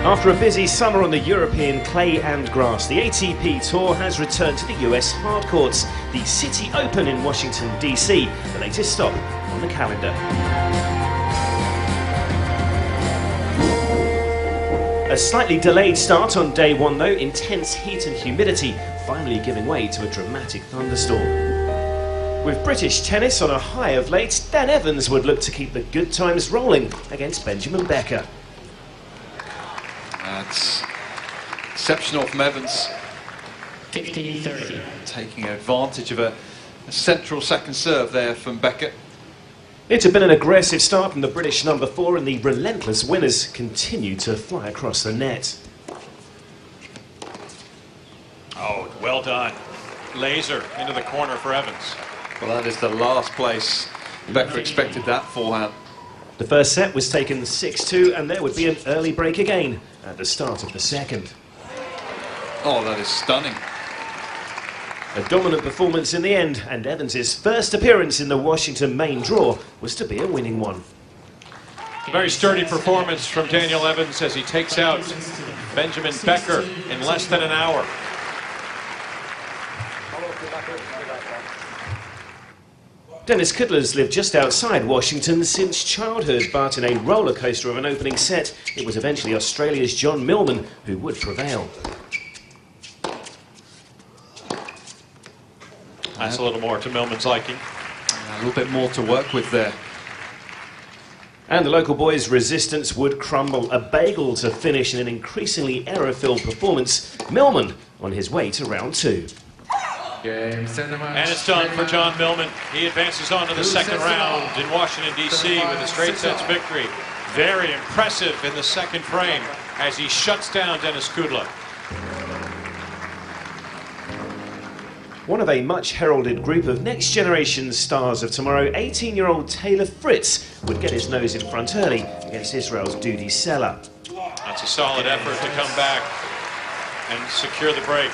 After a busy summer on the European clay and grass, the ATP Tour has returned to the US hard courts. The Citi Open in Washington, D.C., the latest stop on the calendar. A slightly delayed start on day one though, intense heat and humidity finally giving way to a dramatic thunderstorm. With British tennis on a high of late, Dan Evans would look to keep the good times rolling against Benjamin Becker. That's exceptional from Evans. 50-30. Taking advantage of a central second serve there from Becker. It had been an aggressive start from the British number 4, and the relentless winners continue to fly across the net. Oh, well done. Laser into the corner for Evans. Well, that is the last place Becker expected that forehand. The first set was taken 6-2, and there would be an early break again at the start of the second. Oh, that is stunning. A dominant performance in the end, and Evans' first appearance in the Washington main draw was to be a winning one. A very sturdy performance from Daniel Evans as he takes out Benjamin Becker in less than an hour. Dennis Kudler's lived just outside Washington since childhood, but in a roller coaster of an opening set, it was eventually Australia's John Millman who would prevail. That's a little more to Millman's liking. A little bit more to work with there. And the local boys' resistance would crumble. A bagel to finish in an increasingly error-filled performance. Millman on his way to round 2. And it's done for John Millman. He advances on to the second round in Washington, D.C. with a straight sets victory. Very impressive in the second frame as he shuts down Dennis Kudler. One of a much heralded group of next generation stars of tomorrow, 18-year-old Taylor Fritz would get his nose in front early against Israel's Dudi Sela. That's a solid effort to come back and secure the break.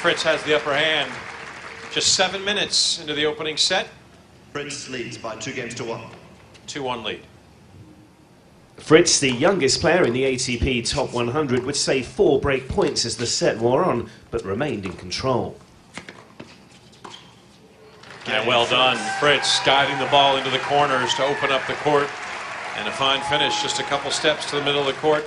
Fritz has the upper hand. Just 7 minutes into the opening set. Fritz leads by 2-1. 2-1 lead. Fritz, the youngest player in the ATP Top 100, would save 4 break points as the set wore on, but remained in control. Yeah, well done. Fritz guiding the ball into the corners to open up the court. And a fine finish, just a couple steps to the middle of the court.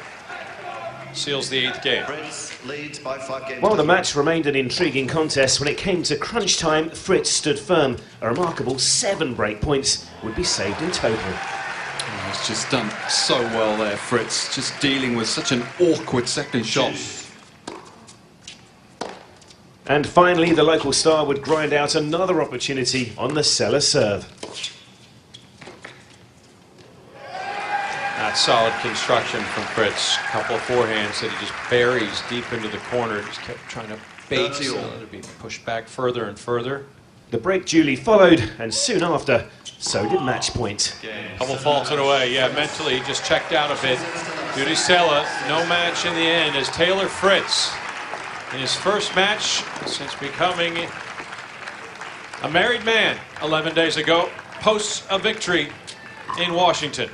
Seals the 8th game. Fritz leads by 5 games. While the match remained an intriguing contest, when it came to crunch time, Fritz stood firm. A remarkable 7 break points would be saved in total. Oh, he's just done so well there, Fritz. Just dealing with such an awkward second shot. And finally, the local star would grind out another opportunity on the Sela serve. That's solid construction from Fritz. A couple of forehands that he just buries deep into the corner. Just kept trying to bait Sela to be pushed back further and further. The break duly followed, and soon after, so did match point. Couple faulted away. Yeah, mentally he just checked out a bit. Dudi Sela, no match in the end as Taylor Fritz, in his first match since becoming a married man 11 days ago, posts a victory in Washington.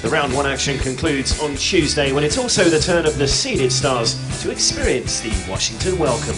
The round 1 action concludes on Tuesday, when it's also the turn of the seeded stars to experience the Washington welcome.